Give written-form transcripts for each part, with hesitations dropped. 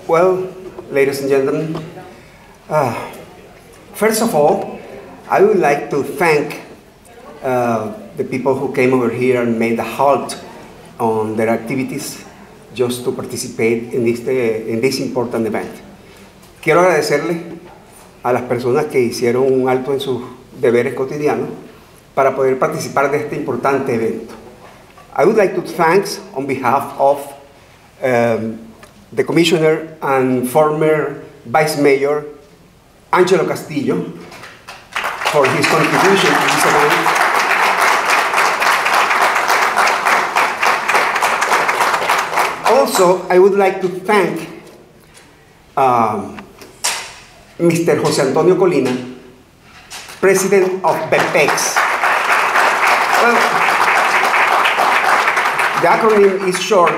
Well, ladies and gentlemen, first of all, I would like to thank the people who came over here and made a halt on their activities just to participate in this important event. Quiero agradecerle a las personas que hicieron un alto en sus deberes cotidianos para poder participar de este importante evento. I would like to thank on behalf of the Commissioner and former Vice Mayor Angelo Castillo for his contribution to this event. Also, I would like to thank Mr. José Antonio Colina, President of BEPEX. Well, the acronym is short,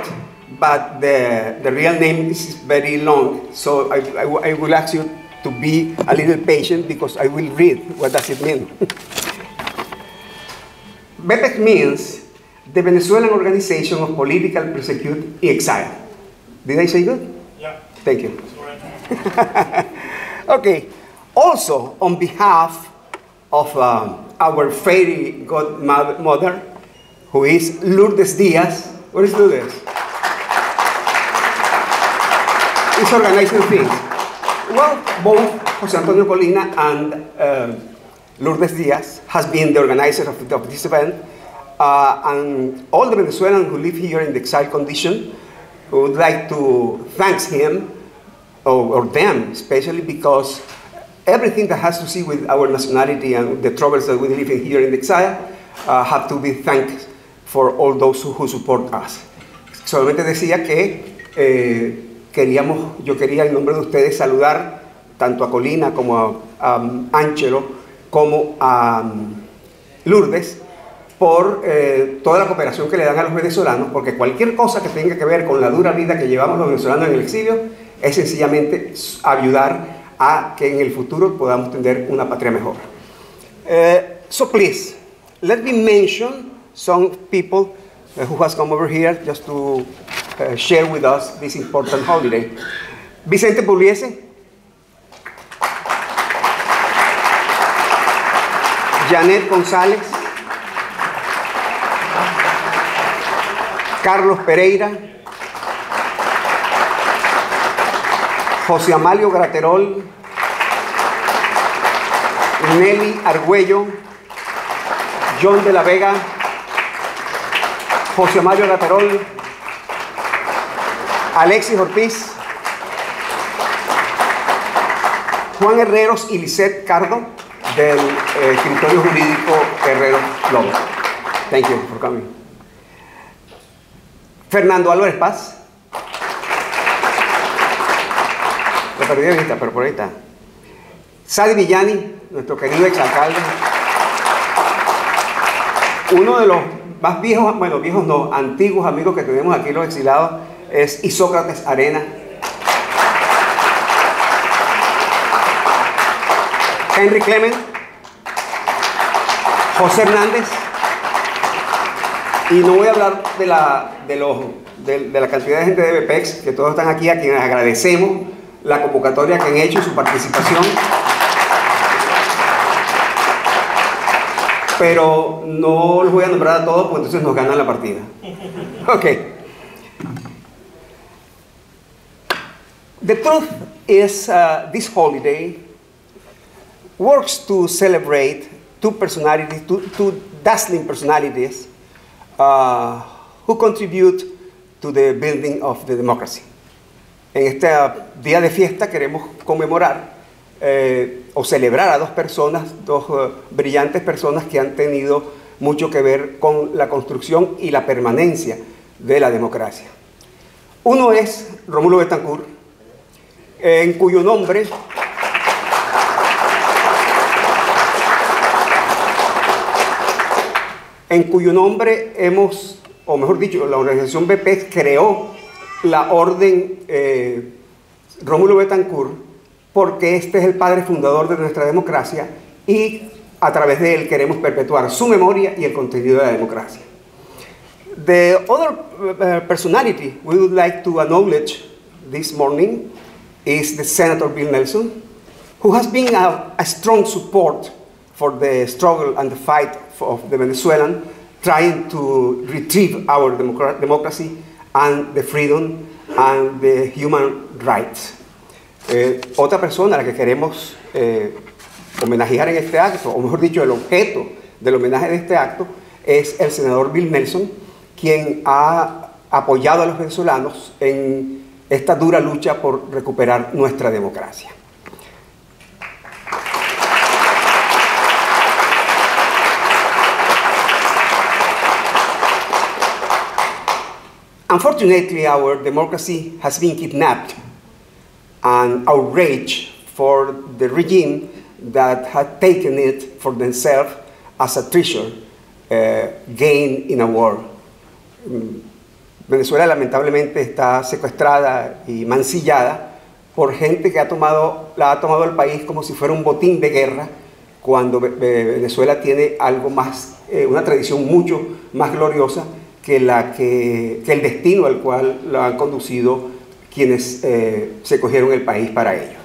but the real name is very long, so I will ask you to be a little patient because I will read what does it mean. BEPEX means the Venezuelan Organization of Political Persecute in Exile. Did I say good? Yeah. Thank you. Okay. Also, on behalf of our fairy godmother, who is Lourdes Diaz. Where is Lourdes? Is organizing things. Well, both José Antonio Colina and Lourdes Diaz has been the organizer of this event. And all the Venezuelans who live here in the exile condition would like to thank him, or them especially, because everything that has to see with our nationality and the troubles that we live in here in the exile have to be thanked for all those who support us. Solamente decía que yo quería en nombre de ustedes saludar tanto a Colina como a Angelo como a Lourdes por toda la cooperación que le dan a los venezolanos, porque cualquier cosa que tenga que ver con la dura vida que llevamos los venezolanos en el exilio es sencillamente ayudar a que en el futuro podamos tener una patria mejor. So please, let me mention some people who has come over here just to share with us this important holiday. Vicente Pugliese, Janet González, Carlos Pereira, José Amalio Graterol, Nelly Argüello, John de la Vega, José Amalio Graterol, Alexis Ortiz, Juan Herreros y Lisette Cardo del escritorio jurídico Herrero Lobo. Thank you for coming. Fernando Álvarez Paz. Lo perdí de vista, pero por ahí está. Sadi Villani, nuestro querido exalcalde. Uno de los más viejos, bueno, viejos no, antiguos amigos que tenemos aquí los exilados es Isócrates Arena. Henry Clement. José Hernández. Y no voy a hablar de la cantidad de gente de BEPEX, que todos están aquí, a quienes agradecemos la convocatoria que han hecho y su participación. Pero no los voy a nombrar a todos, porque entonces nos ganan la partida. Ok. The truth is, this holiday works to celebrate two dazzling personalities who contribute to the building of the democracy. En este día de fiesta queremos conmemorar o celebrar a dos personas, dos brillantes personas que han tenido mucho que ver con la construcción y la permanencia de la democracia. Uno es Rómulo Betancourt, en cuyo nombre hemos, o mejor dicho, la organización BEPEX creó la orden Rómulo Betancourt, porque este es el padre fundador de nuestra democracia y a través de él queremos perpetuar su memoria y el contenido de la democracia. The other personality we would like to acknowledge this morning is the Senator Bill Nelson, who has been a strong support for the struggle and the fight of the Venezuelan, trying to retrieve our democracy and the freedom and the human rights. Otra persona a la que queremos homenajear en este acto, o mejor dicho, el objeto del homenaje de este acto, es el senador Bill Nelson, quien ha apoyado a los venezolanos en esta dura lucha por recuperar nuestra democracia. Unfortunately, our democracy has been kidnapped and outraged for the regime that had taken it for themselves as a treasure gained in a war. Venezuela lamentablemente está secuestrada y mancillada por gente que la ha tomado el país como si fuera un botín de guerra, cuando Venezuela tiene algo más, una tradición mucho más gloriosa que el destino al cual lo han conducido quienes se cogieron el país para ellos.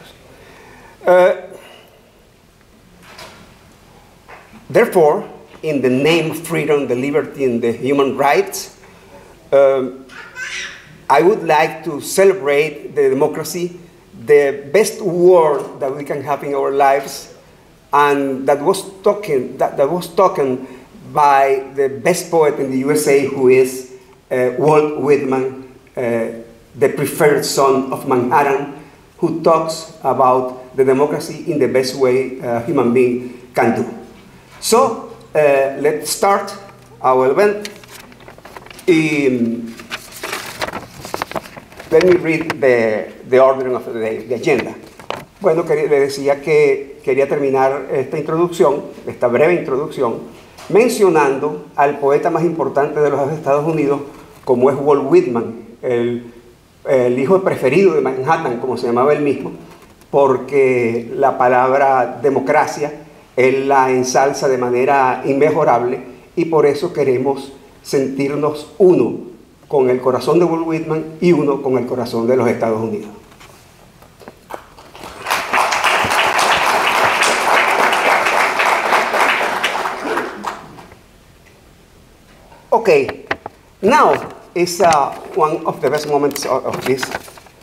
Therefore, in the name of freedom, the liberty, and the human rights, I would like to celebrate the democracy, the best word that we can have in our lives, and that was talking by the best poet in the USA, who is Walt Whitman, the preferred son of Manhattan, who talks about the democracy in the best way a human being can do. So, let's start our event. Let me read the order of the day, the agenda. Bueno, le decía que quería terminar esta introducción, esta breve introducción, mencionando al poeta más importante de los Estados Unidos, como es Walt Whitman, el hijo preferido de Manhattan, como se llamaba él mismo, porque la palabra democracia él la ensalza de manera inmejorable, y por eso queremos sentirnos uno con el corazón de Walt Whitman y uno con el corazón de los Estados Unidos. Okay, now is one of the best moments of this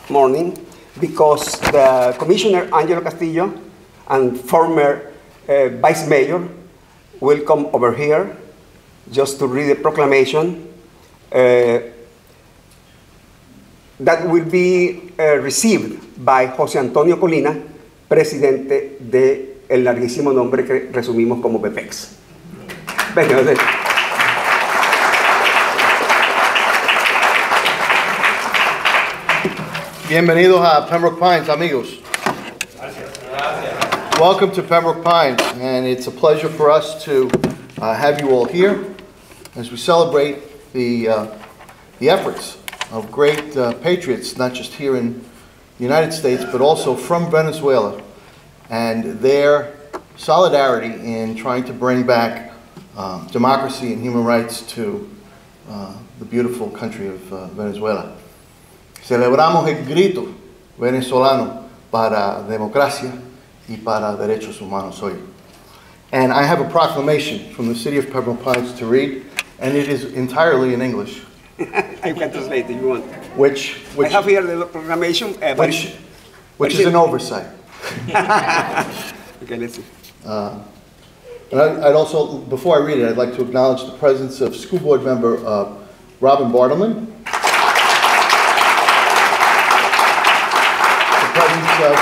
morning, because the Commissioner Angelo Castillo and former Vice Mayor will come over here just to read the proclamation that will be received by José Antonio Colina, presidente del larguísimo nombre que resumimos como PEPEX. Bienvenidos a Pembroke Pines, amigos. Welcome to Pembroke Pines, and it's a pleasure for us to have you all here as we celebrate the efforts of great patriots, not just here in the United States, but also from Venezuela, and their solidarity in trying to bring back democracy and human rights to the beautiful country of Venezuela. Celebramos el grito venezolano para democracia y para derechos humanos hoy. And I have a proclamation from the city of Pembroke Pines to read, and it is entirely in English. I can translate if you want. Which I have here the proclamation. Which is an oversight. Okay, let's see. And I'd also, before I read it, I'd like to acknowledge the presence of School Board member Robin Bartleman, the presence of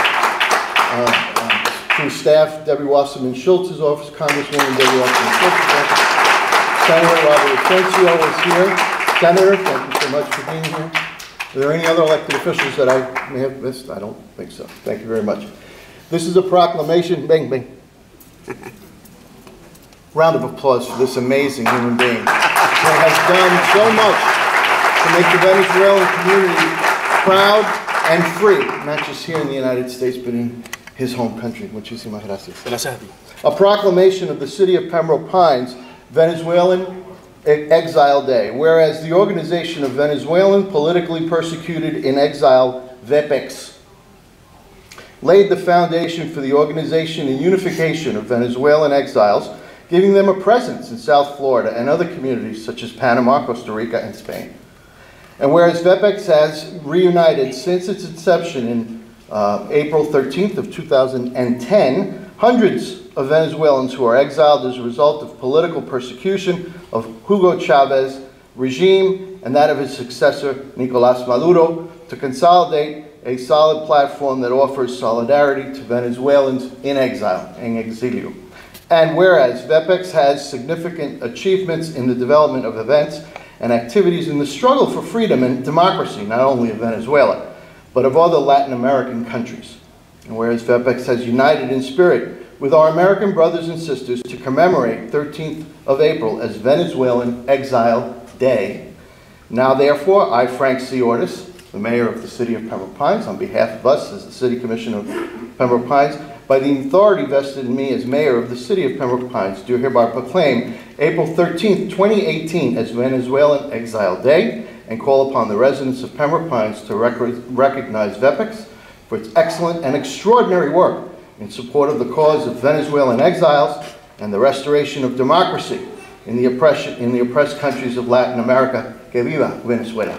through staff, Debbie Wasserman Schultz's office, Congresswoman Debbie Wasserman Schultz's office, Senator Robert Asencio is here. Senator, thank you so much for being here. Are there any other elected officials that I may have missed? I don't think so. Thank you very much. This is a proclamation. Bang, bang. Round of applause for this amazing human being who has done so much to make the Venezuelan community proud and free, not just here in the United States, but in his home country. Muchísimas gracias. Gracias. A proclamation of the city of Pembroke Pines, Venezuelan Exile Day. Whereas the Organization of Venezuelan Politically Persecuted in Exile VEPEX, laid the foundation for the organization and unification of Venezuelan exiles, giving them a presence in South Florida and other communities such as Panama, Costa Rica, and Spain. And whereas VEPEX has reunited since its inception in April 13th of 2010, hundreds of Venezuelans who are exiled as a result of political persecution of Hugo Chávez's regime and that of his successor, Nicolás Maduro, to consolidate a solid platform that offers solidarity to Venezuelans in exile, in exilio. And whereas VEPEX has significant achievements in the development of events and activities in the struggle for freedom and democracy, not only of Venezuela, but of other Latin American countries. And whereas VEPEX has united in spirit with our American brothers and sisters to commemorate 13th of April as Venezuelan Exile Day, now therefore, I, Frank C. Ortiz, the mayor of the city of Pembroke Pines, on behalf of us as the City Commission of Pembroke Pines, by the authority vested in me as mayor of the city of Pembroke Pines, do hereby proclaim April 13th, 2018 as Venezuelan Exile Day and call upon the residents of Pembroke Pines to recognize VEPEX for its excellent and extraordinary work in support of the cause of Venezuelan exiles and the restoration of democracy in the oppressed countries of Latin America. Que viva Venezuela.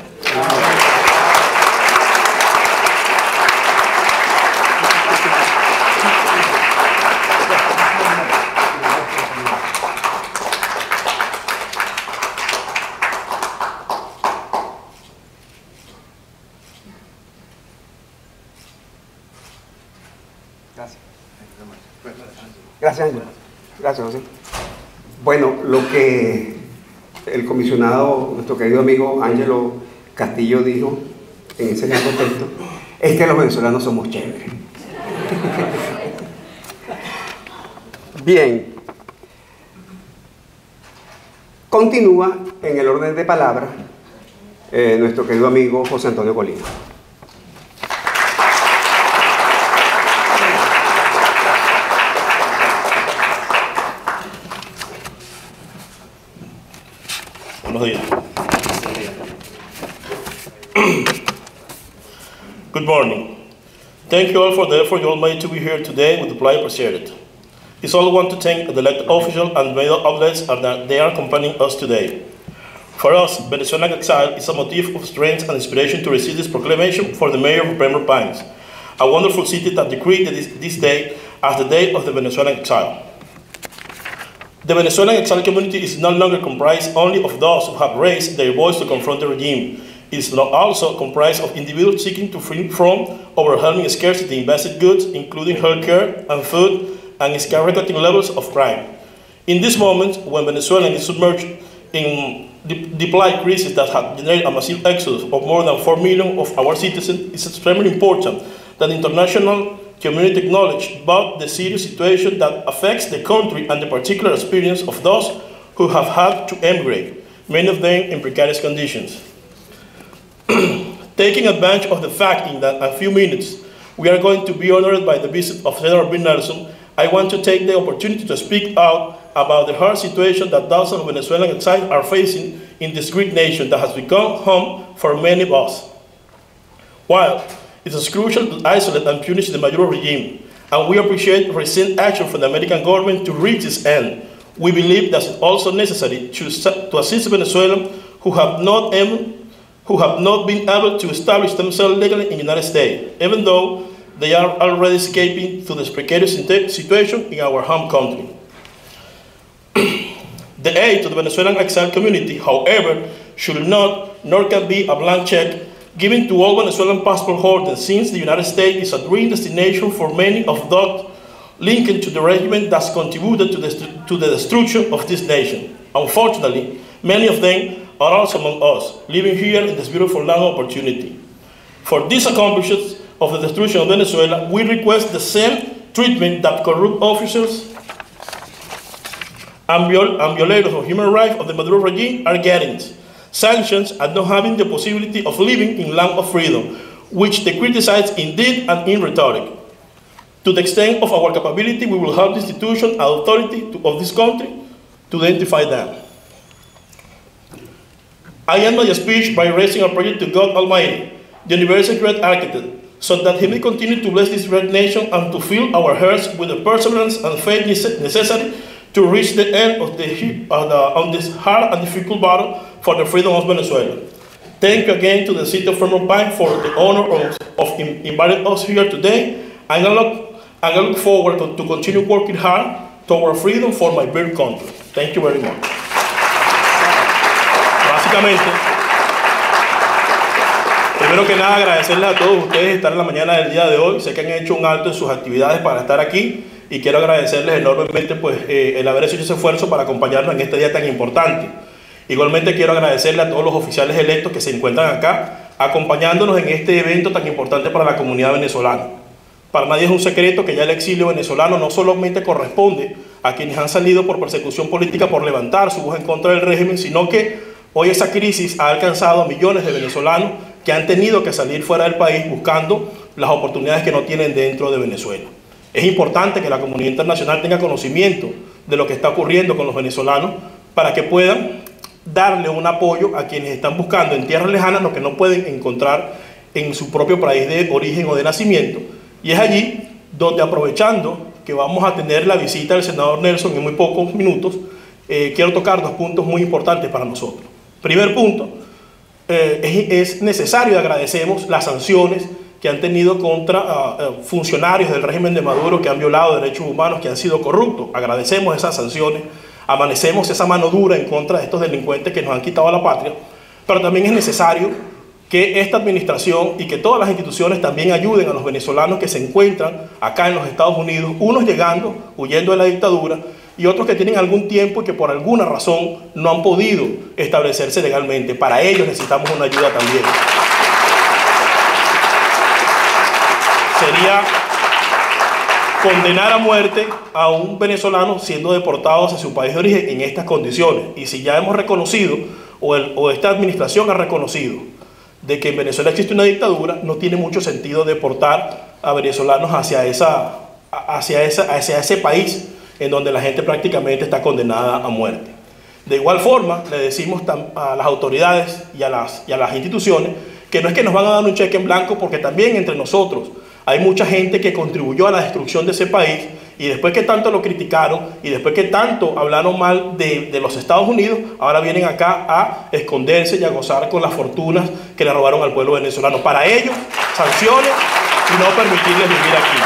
Gracias, Ángel. Gracias, José. Bueno, lo que el comisionado, nuestro querido amigo Ángelo Castillo dijo en ese mismo texto, es que los venezolanos somos chéveres. Bien. Continúa en el orden de palabra nuestro querido amigo José Antonio Colina. Buenos días. Good morning. Thank you all for the effort you all made to be here today. We deeply appreciate it. It's all want to thank the elected officials and media outlets that they are accompanying us today. For us, Venezuelan exile is a motive of strength and inspiration to receive this proclamation for the mayor of Pembroke Pines, a wonderful city that decreed this day as the day of the Venezuelan exile. The Venezuelan exile community is no longer comprised only of those who have raised their voice to confront the regime. It is also comprised of individuals seeking to free from overwhelming scarcity in basic goods, including healthcare and food, and skyrocketing levels of crime. In this moment, when Venezuela is submerged in the supply crisis that has generated a massive exodus of more than 4 million of our citizens, it's extremely important that the international community acknowledge both the serious situation that affects the country and the particular experience of those who have had to emigrate, many of them in precarious conditions. Taking advantage of the fact in that a few minutes we are going to be honored by the visit of Senador Abril, I want to take the opportunity to speak out about the hard situation that thousands of Venezuelan exiles are facing in this great nation that has become home for many of us. While it is crucial to isolate and punish the Maduro regime, and we appreciate recent action from the American government to reach this end, we believe that it's also necessary to assist Venezuelans who have not been able to establish themselves legally in the United States, even though they are already escaping to this precarious situation in our home country. The aid to the Venezuelan exile community, however, should not nor can be a blank check given to all Venezuelan passport holders, since the United States is a dream destination for many of those linked to the regime that's contributed to the destruction of this nation. Unfortunately, many of them are also among us, living here in this beautiful land of opportunity. For these accomplishments of the destruction of Venezuela, we request the same treatment that corrupt officers and violators of human rights of the Maduro regime are getting. Sanctions and not having the possibility of living in land of freedom, which they criticize in deed and in rhetoric. To the extent of our capability, we will help the institution and authority of this country to identify them. I end my speech by raising a prayer to God Almighty the universal great architect, so that he may continue to bless this great nation and to fill our hearts with the perseverance and faith necessary to reach the end of on this hard and difficult battle for the freedom of Venezuela. Thank you again to the city of Pembroke for the honor of inviting us here today, and I look forward to continue working hard toward freedom for my dear country. Thank you very much. Básicamente, primero que nada, agradecerles a todos ustedes estar en la mañana del día de hoy. Sé que han hecho un alto en sus actividades para estar aquí y quiero agradecerles enormemente pues, el haber hecho ese esfuerzo para acompañarnos en este día tan importante. Igualmente quiero agradecerle a todos los oficiales electos que se encuentran acá acompañándonos en este evento tan importante para la comunidad venezolana. Para nadie es un secreto que ya el exilio venezolano no solamente corresponde a quienes han salido por persecución política por levantar su voz en contra del régimen, sino que hoy esa crisis ha alcanzado a millones de venezolanos que han tenido que salir fuera del país buscando las oportunidades que no tienen dentro de Venezuela. Es importante que la comunidad internacional tenga conocimiento de lo que está ocurriendo con los venezolanos para que puedan darle un apoyo a quienes están buscando en tierras lejanas lo que no pueden encontrar en su propio país de origen o de nacimiento. Y es allí donde, aprovechando que vamos a tener la visita del senador Nelson en muy pocos minutos, quiero tocar dos puntos muy importantes para nosotros. Primer punto, es necesario y agradecemos las sanciones que han tenido contra funcionarios del régimen de Maduro que han violado derechos humanos, que han sido corruptos. Agradecemos esas sanciones, amanecemos esa mano dura en contra de estos delincuentes que nos han quitado la patria, pero también es necesario que esta administración y que todas las instituciones también ayuden a los venezolanos que se encuentran acá en los Estados Unidos, unos llegando, huyendo de la dictadura, y otros que tienen algún tiempo y que por alguna razón no han podido establecerse legalmente. Para ellos necesitamos una ayuda también. Sería condenar a muerte a un venezolano siendo deportado hacia su país de origen en estas condiciones. Y si ya hemos reconocido, o esta administración ha reconocido, de que en Venezuela existe una dictadura, no tiene mucho sentido deportar a venezolanos hacia ese país en donde la gente prácticamente está condenada a muerte. De igual forma, le decimos a las autoridades y a las instituciones que no es que nos van a dar un cheque en blanco, porque también entre nosotros hay mucha gente que contribuyó a la destrucción de ese país, y después que tanto lo criticaron y después que tanto hablaron mal de los Estados Unidos, ahora vienen acá a esconderse y a gozar con las fortunas que le robaron al pueblo venezolano. Para ellos, sanciones y no permitirles vivir aquí.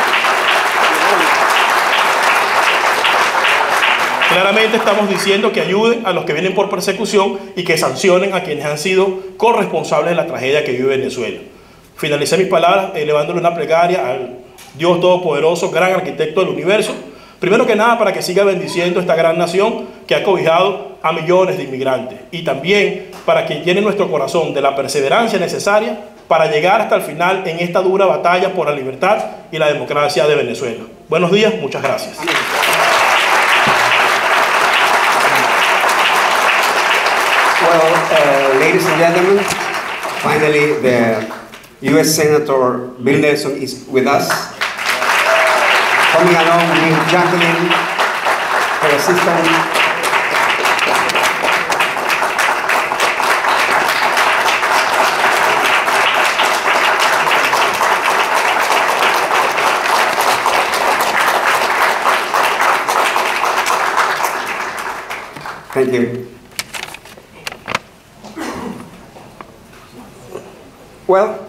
Claramente estamos diciendo que ayuden a los que vienen por persecución y que sancionen a quienes han sido corresponsables de la tragedia que vive Venezuela. Finalicé mis palabras elevándole una plegaria al Dios Todopoderoso, gran arquitecto del universo, primero que nada para que siga bendiciendo esta gran nación que ha cobijado a millones de inmigrantes, y también para que llene nuestro corazón de la perseverancia necesaria para llegar hasta el final en esta dura batalla por la libertad y la democracia de Venezuela. Buenos días, muchas gracias. Well, ladies and gentlemen, finally the U.S. Senator Bill Nelson is with us. Coming along with Jacqueline, her assistant. Thank you. Well,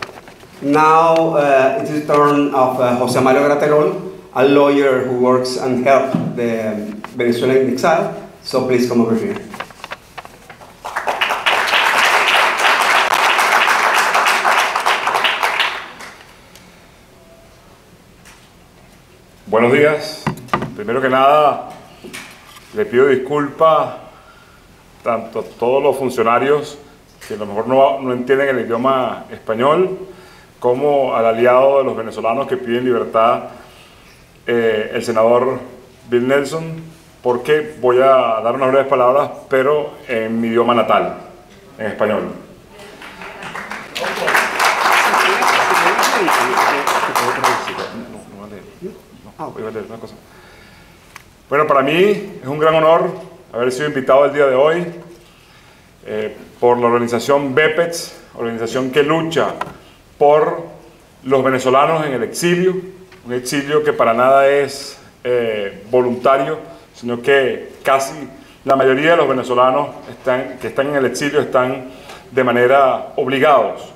now it is the turn of José Mario Graterol, a lawyer who works and helps the Venezuelan in exile. So please come over here. Buenos días. Primero que nada, le pido disculpas tanto a todos los funcionarios que a lo mejor no entienden el idioma español, como al aliado de los venezolanos que piden libertad, el senador Bill Nelson, porque voy a dar unas breves palabras, pero en mi idioma natal, en español. Bueno, para mí es un gran honor haber sido invitado el día de hoy por la organización BEPETS, organización que lucha por los venezolanos en el exilio, un exilio que para nada es voluntario, sino que casi la mayoría de los venezolanos que están en el exilio están de manera obligados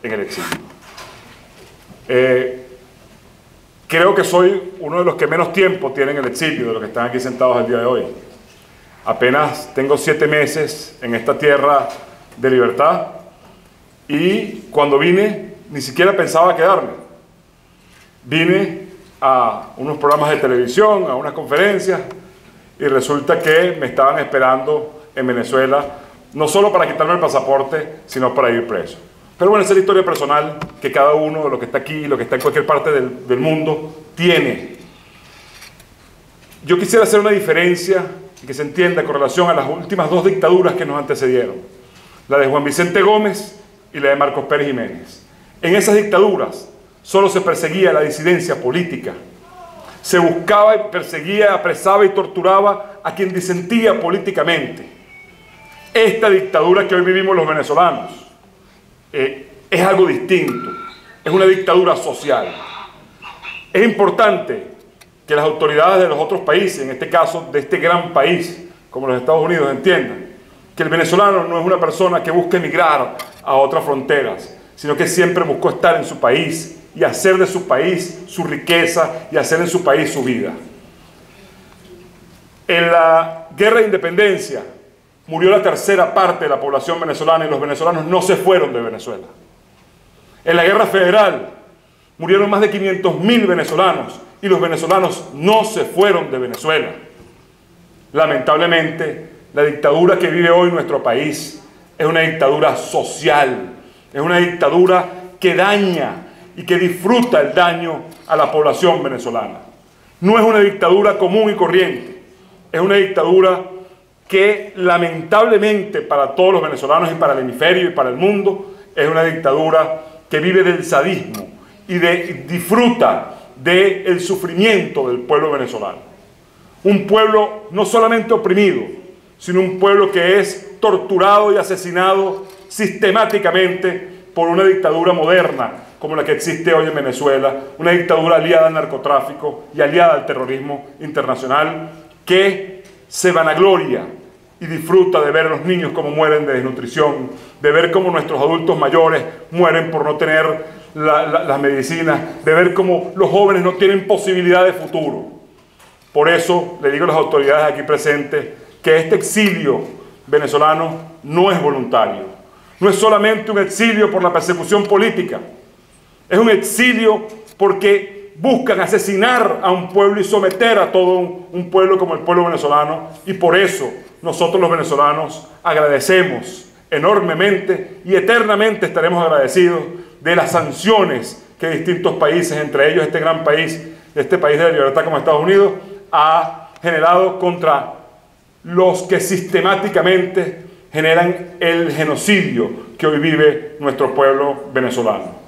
en el exilio. Creo que soy uno de los que menos tiempo tienen el exilio, de los que están aquí sentados el día de hoy. Apenas tengo 7 meses en esta tierra de libertad y cuando vine ni siquiera pensaba quedarme. Vine a unos programas de televisión, a unas conferencias y resulta que me estaban esperando en Venezuela, no solo para quitarme el pasaporte, sino para ir preso. Pero bueno, esa es la historia personal que cada uno de los que está aquí, los que está en cualquier parte del mundo, tiene. Yo quisiera hacer una diferencia y que se entienda con relación a las últimas 2 dictaduras que nos antecedieron, la de Juan Vicente Gómez y la de Marcos Pérez Jiménez. En esas dictaduras solo se perseguía la disidencia política, se buscaba, perseguía, apresaba y torturaba a quien disentía políticamente. Esta dictadura que hoy vivimos los venezolanos es algo distinto, es una dictadura social. Es importante que las autoridades de los otros países, en este caso de este gran país, como los Estados Unidos, entiendan que el venezolano no es una persona que busca emigrar a otras fronteras, sino que siempre buscó estar en su país y hacer de su país su riqueza y hacer en su país su vida. En la guerra de independencia murió la 1/3 parte de la población venezolana y los venezolanos no se fueron de Venezuela. En la guerra federal murieron más de 500.000 venezolanos y los venezolanos no se fueron de Venezuela. Lamentablemente, la dictadura que vive hoy nuestro país es una dictadura social, es una dictadura que daña y que disfruta el daño a la población venezolana. No es una dictadura común y corriente, es una dictadura que lamentablemente para todos los venezolanos y para el hemisferio y para el mundo es una dictadura que vive del sadismo y disfruta del sufrimiento del pueblo venezolano. Un pueblo no solamente oprimido, sino un pueblo que es torturado y asesinado sistemáticamente por una dictadura moderna como la que existe hoy en Venezuela, una dictadura aliada al narcotráfico y aliada al terrorismo internacional que se vanagloria y disfruta de ver a los niños cómo mueren de desnutrición, de ver cómo nuestros adultos mayores mueren por no tener las medicinas, de ver cómo los jóvenes no tienen posibilidad de futuro. Por eso le digo a las autoridades aquí presentes que este exilio venezolano no es voluntario. No es solamente un exilio por la persecución política, es un exilio porque buscan asesinar a un pueblo y someter a todo un pueblo como el pueblo venezolano, y por eso nosotros los venezolanos agradecemos enormemente y eternamente estaremos agradecidos de las sanciones que distintos países, entre ellos este gran país, este país de la libertad como Estados Unidos, ha generado contra los que sistemáticamente generan el genocidio que hoy vive nuestro pueblo venezolano.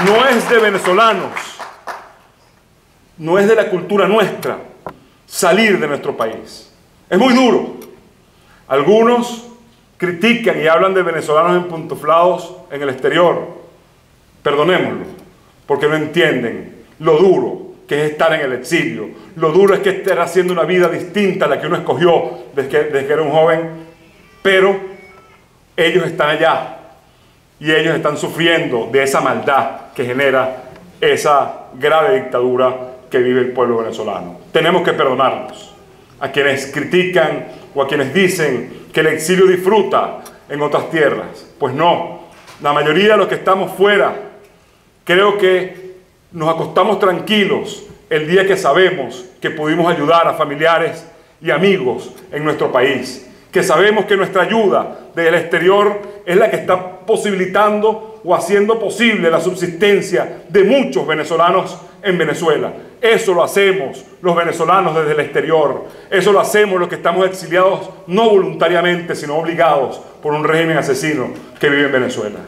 No es de venezolanos, no es de la cultura nuestra salir de nuestro país. Es muy duro. Algunos critican y hablan de venezolanos empuntuflados en el exterior. Perdonémoslo, porque no entienden lo duro que es estar en el exilio. Lo duro es que estar haciendo una vida distinta a la que uno escogió desde que era un joven, pero ellos están allá y ellos están sufriendo de esa maldad que genera esa grave dictadura que vive el pueblo venezolano. Tenemos que perdonarnos a quienes critican o a quienes dicen que el exilio disfruta en otras tierras. Pues no, la mayoría de los que estamos fuera, creo que nos acostamos tranquilos el día que sabemos que pudimos ayudar a familiares y amigos en nuestro país, que sabemos que nuestra ayuda desde el exterior es la que está posibilitando o haciendo posible la subsistencia de muchos venezolanos en Venezuela. Eso lo hacemos los venezolanos desde el exterior. Eso lo hacemos los que estamos exiliados no voluntariamente, sino obligados por un régimen asesino que vive en Venezuela.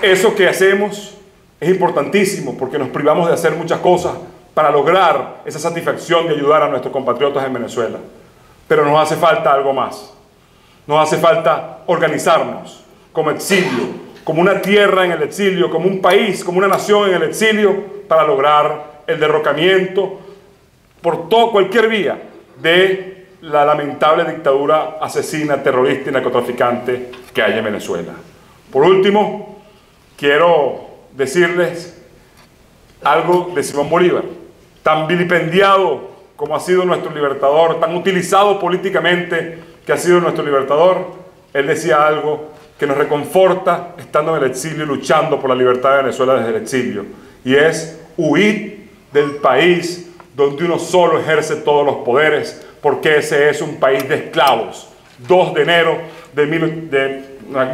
Eso que hacemos es importantísimo porque nos privamos de hacer muchas cosas para lograr esa satisfacción de ayudar a nuestros compatriotas en Venezuela. Pero nos hace falta algo más. Nos hace falta organizarnos como exilio, como una tierra en el exilio, como un país, como una nación en el exilio, para lograr el derrocamiento por cualquier vía de la lamentable dictadura asesina, terrorista y narcotraficante que hay en Venezuela. Por último, quiero decirles algo de Simón Bolívar, tan vilipendiado como ha sido nuestro libertador, tan utilizado políticamente que ha sido nuestro libertador. Él decía algo que nos reconforta estando en el exilio, luchando por la libertad de Venezuela desde el exilio, y es huir del país donde uno solo ejerce todos los poderes, porque ese es un país de esclavos. 2 de enero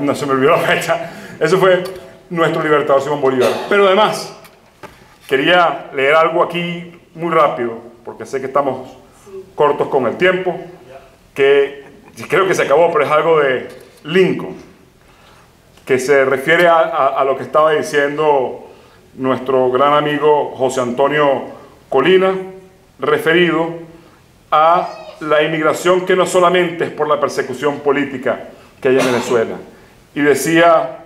no se me olvidó la fecha. Eso fue nuestro libertador Simón Bolívar. Pero además, quería leer algo aquí muy rápido, porque sé que estamos cortos con el tiempo, que creo que se acabó, pero es algo de Lincoln, que se refiere a lo que estaba diciendo nuestro gran amigo José Antonio Colina, referido a la inmigración que no solamente es por la persecución política que hay en Venezuela. Y decía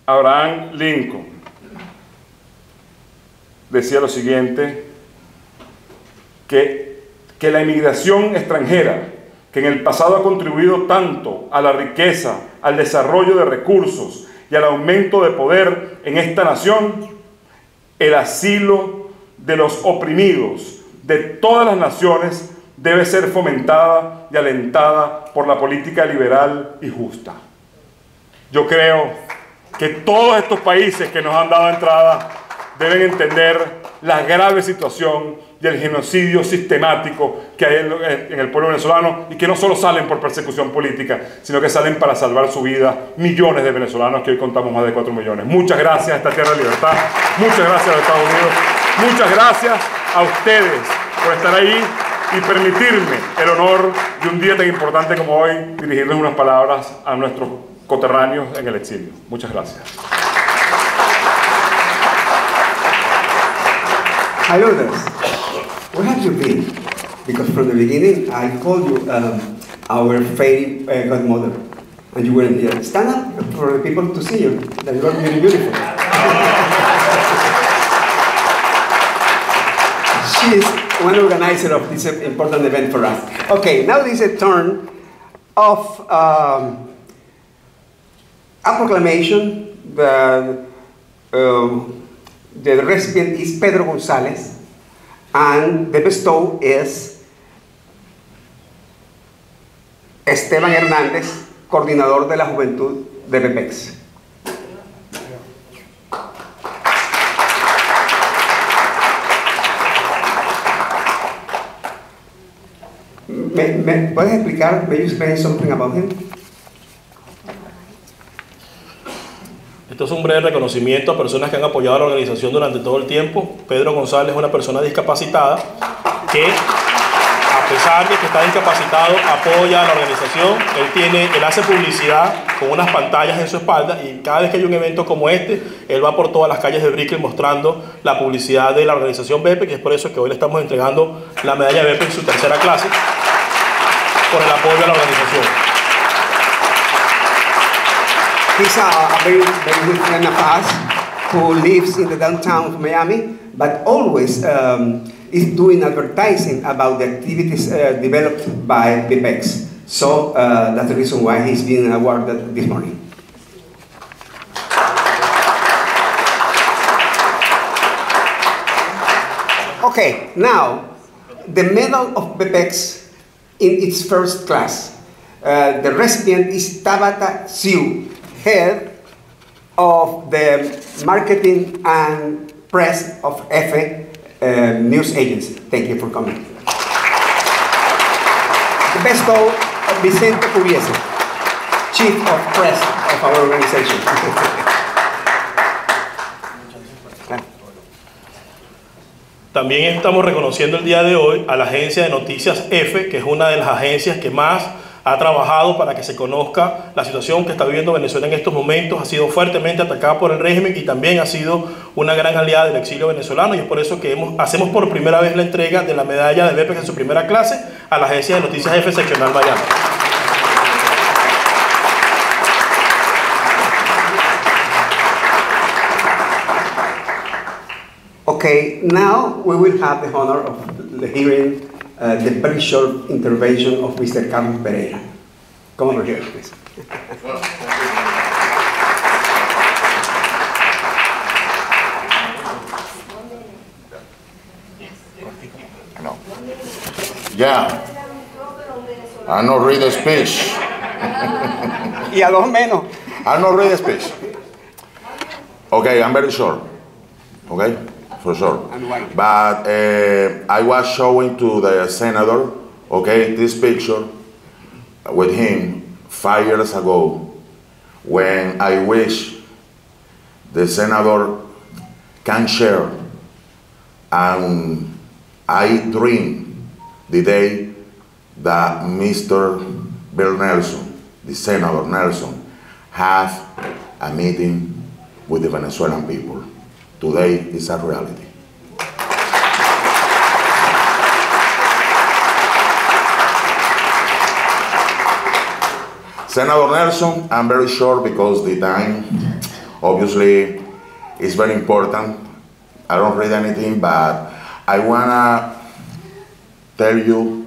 Abraham Lincoln, decía lo siguiente, que la inmigración extranjera, que en el pasado ha contribuido tanto a la riqueza, al desarrollo de recursos y al aumento de poder en esta nación, el asilo de los oprimidos de todas las naciones debe ser fomentada y alentada por la política liberal y justa. Yo creo que todos estos países que nos han dado entrada deben entender la grave situación y el genocidio sistemático que hay en el pueblo venezolano, y que no solo salen por persecución política, sino que salen para salvar su vida millones de venezolanos, que hoy contamos más de 4 millones. Muchas gracias a esta tierra de libertad, muchas gracias a los Estados Unidos, muchas gracias a ustedes por estar ahí y permitirme el honor de un día tan importante como hoy dirigirles unas palabras a nuestros coterráneos en el exilio. Muchas gracias. Hi, Lourdes. Where have you been? Because from the beginning, I called you our fairy godmother, and you weren't here. Stand up for the people to see you. That you are really beautiful. She is one organizer of this important event for us. Okay, now this is a turn of a proclamation. The recipient is Pedro González, and the bestow is Esteban Hernández, coordinador de la juventud de BPEX. ¿Me puedes explicar? May you explain something about him? Esto es un breve reconocimiento a personas que han apoyado a la organización durante todo el tiempo. Pedro González es una persona discapacitada que, a pesar de que está discapacitado, apoya a la organización. Él hace publicidad con unas pantallas en su espalda, y cada vez que hay un evento como este, él va por todas las calles de Brickell mostrando la publicidad de la organización BEPE, que es por eso que hoy le estamos entregando la medalla BEPE en su 3ª clase, por el apoyo a la organización. He's a very good friend of us who lives in the downtown of Miami, but always is doing advertising about the activities developed by BPEX. So that's the reason why he's being awarded this morning. Okay, now the medal of BPEX in its 1st class. The recipient is Tabata Siu, head of the marketing and press of EFE news agency. Thank you for coming. The bestow of Vicente Cubiese, chief of press of our organization. También estamos reconociendo el día de hoy a la agencia de noticias EFE, que es una de las agencias que más ha trabajado para que se conozca la situación que está viviendo Venezuela en estos momentos. Ha sido fuertemente atacada por el régimen y también ha sido una gran aliada del exilio venezolano, y es por eso que hacemos por primera vez la entrega de la medalla de BEPEX en su primera clase a la Agencia de Noticias F Seccional Miami. Okay, now we will have the honor of hearing the very short intervention of Mr. Carlos Pereira. Come over here, please. No. Yeah. I don't read the speech. Y a dos menos. I don't read the speech. Okay, I'm very short. Okay? For sure. But I was showing to the Senador, okay, this picture with him 5 years ago, when I wish the Senador can share, and I dream the day that Mr. Bill Nelson, the Senator Nelson, has a meeting with the Venezuelan people. Today is a reality. Senator Nelson, I'm very short because the time obviously is very important. I don't read anything, but I wanna tell you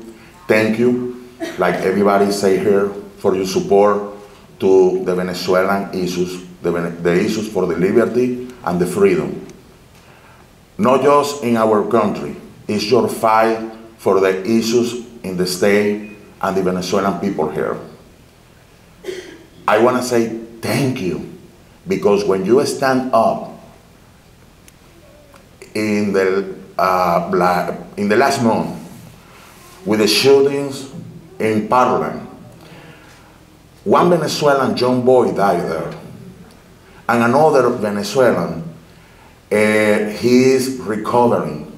thank you, like everybody say here, for your support to the Venezuelan issues, the issues for the liberty and the freedom. Not just in our country, it's your fight for the issues in the state and the Venezuelan people here. I want to say thank you, because when you stand up in the last month with the shootings in Parliament, one Venezuelan young boy died there, and another Venezuelan, he is recovering,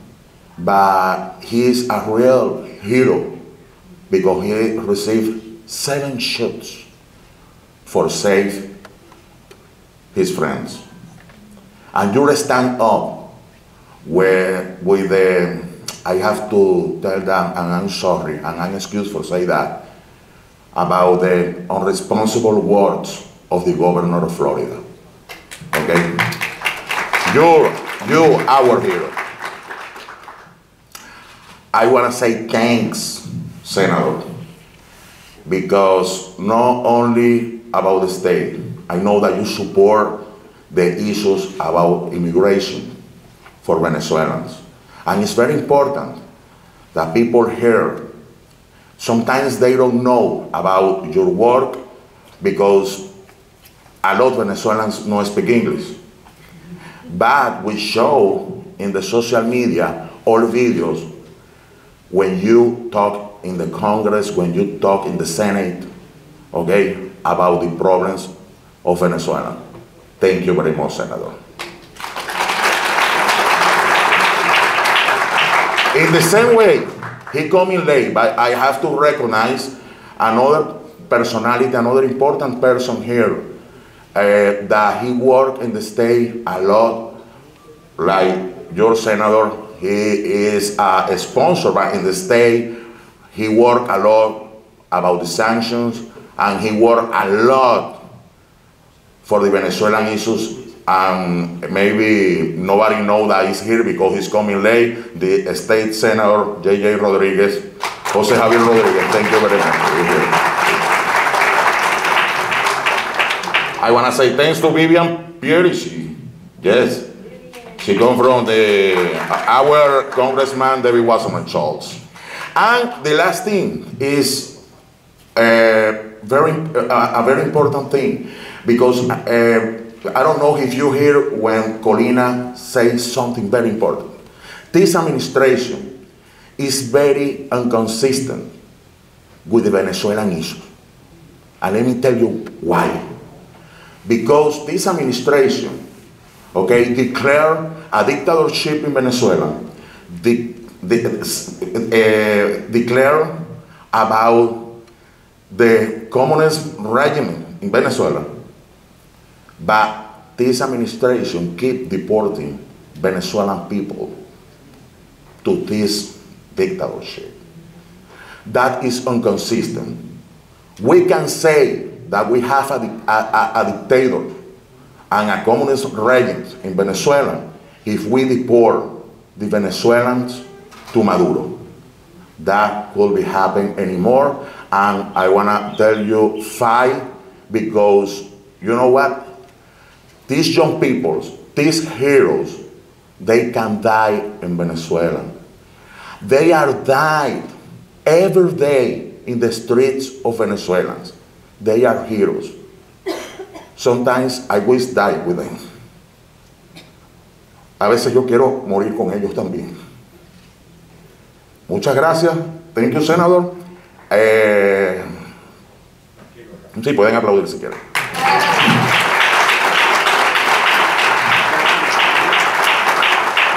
but he is a real hero because he received 7 shots for save his friends. And you stand up with the, I have to tell them, and I'm sorry, and I'm excused for saying that, about the irresponsible words of the governor of Florida. Okay? You, our hero. I want to say thanks, Senator, because not only about the state, I know that you support the issues about immigration for Venezuelans. And it's very important that people here, sometimes they don't know about your work because a lot of Venezuelans don't speak English. But we show in the social media all videos when you talk in the Congress, when you talk in the Senate, okay, about the problems of Venezuela. Thank you very much, Senador. In the same way, he coming late, but I have to recognize another personality, another important person here, that he worked in the state a lot, like your Senator. He is a sponsor in the state. He worked a lot about the sanctions, and he worked a lot for the Venezuelan issues. And maybe nobody knows that he's here because he's coming late. The State Senator J.J. Rodriguez, Jose Javier Rodriguez, thank you very much. I want to say thanks to Vivian Pierisi. Yes, she comes from our Congressman David Wasserman Schultz. And the last thing is a very important thing, because I don't know if you hear when Colina says something very important. This administration is very inconsistent with the Venezuelan issue. And let me tell you why. Because this administration, okay, declared a dictatorship in Venezuela, declare about the communist regime in Venezuela, but this administration keep deporting Venezuelan people to this dictatorship. That is inconsistent. We can say that we have a dictator and a communist regime in Venezuela if we deport the Venezuelans to Maduro. That will be happening anymore, and I wanna tell you fight, because you know what? These young people, these heroes, they can die in Venezuela. They are died every day in the streets of Venezuelans. They are heroes. Sometimes I wish die with them. A veces yo quiero morir con ellos también. Muchas gracias. Thank you, Senador. Sí, pueden aplaudir si quieren.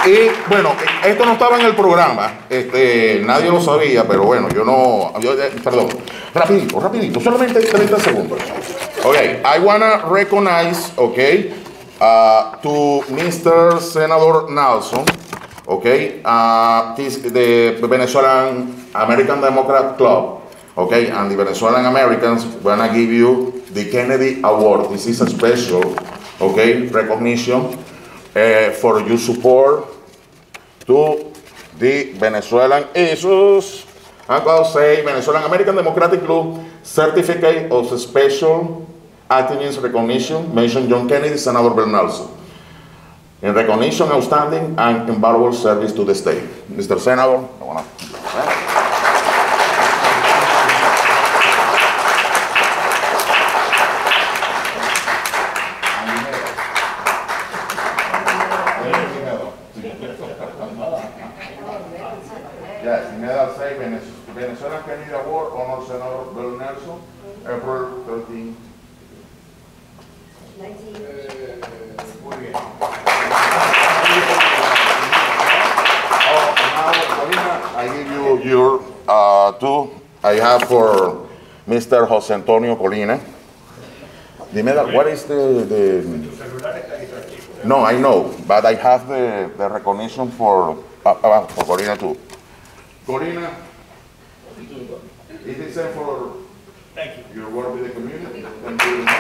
Y bueno, esto no estaba en el programa, nadie lo sabía, pero bueno, perdón, rapidito, solamente 30 segundos. Okay, I wanna recognize, okay, to Mr. Senador Nelson, okay, the Venezuelan American Democrat Club, okay, and the Venezuelan Americans wanna give you the Kennedy Award. This is a special, okay, recognition for your support to the Venezuelan issues. I'm going to say Venezuelan American Democratic Club Certificate of Special Activist Recognition, mention John Kennedy, Senador Bill Nelson. In recognition, outstanding and invaluable service to the state. Mr. Senador, I want to... Yes, medal say Venezuelan Kennedy Award, honor Senador Bill Nelson, April 13. Muy bien. Now, Colina, I give you your two. I have for Mr. Jose Antonio Colina. The medal, what is the... No, I know, but I have the recognition for Colina too. Colina, it is time for Thank you. your work with the community. Thank you very much.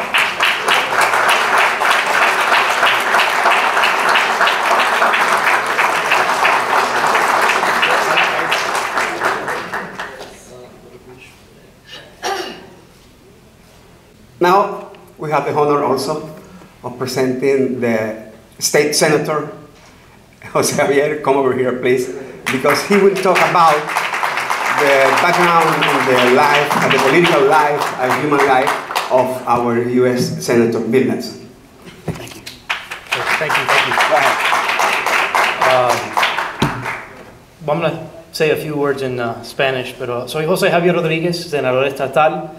Now, we have the honor also of presenting the State Senator, Jose Javier. Come over here, please, because he will talk about the background and the life, and the political life and human life of our U.S. Senator Bill Nelson. Thank you. Thank you. Go ahead. I'm going to say a few words in Spanish, pero soy José Javier Rodríguez, senador estatal.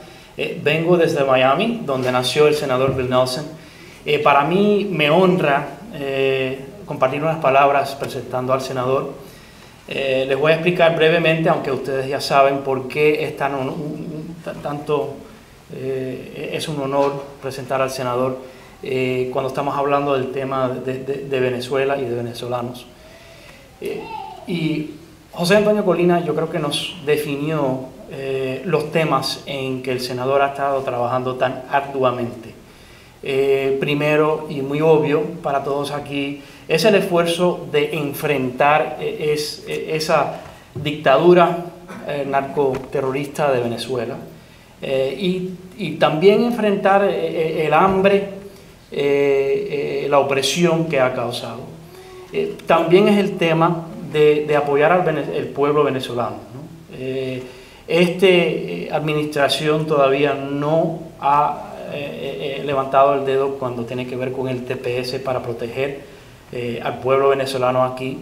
Vengo desde Miami, donde nació el senador Bill Nelson. Para mí me honra compartir unas palabras presentando al senador. Les voy a explicar brevemente, aunque ustedes ya saben por qué es es un honor presentar al senador cuando estamos hablando del tema de Venezuela y de venezolanos. Y José Antonio Colina yo creo que nos definió los temas en que el senador ha estado trabajando tan arduamente. Primero, y muy obvio para todos aquí, es el esfuerzo de enfrentar esa dictadura narcoterrorista de Venezuela y también enfrentar el hambre, la opresión que ha causado. También es el tema de apoyar al pueblo venezolano, ¿no? Esta administración todavía no ha levantado el dedo cuando tiene que ver con el TPS para proteger al pueblo venezolano aquí.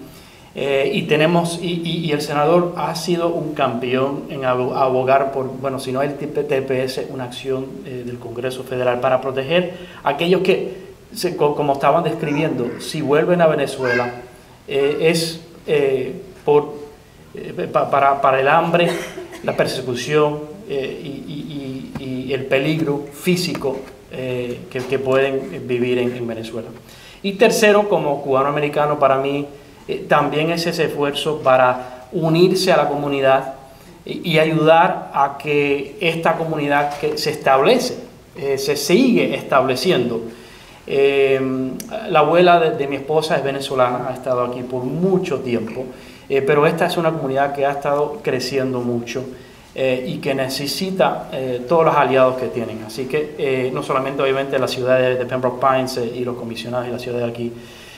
Y el senador ha sido un campeón en abogar por, bueno, si no el TPS, una acción del Congreso Federal para proteger a aquellos que, como estaban describiendo, si vuelven a Venezuela, para el hambre, la persecución, y el peligro físico que pueden vivir en Venezuela. Y tercero, como cubano-americano, para mí también es ese esfuerzo para unirse a la comunidad y ayudar a que esta comunidad que se establece, se sigue estableciendo. La abuela de mi esposa es venezolana, ha estado aquí por mucho tiempo, pero esta es una comunidad que ha estado creciendo mucho y que necesita todos los aliados que tienen. Así que no solamente obviamente la ciudad de Pembroke Pines y los comisionados y la ciudad de aquí,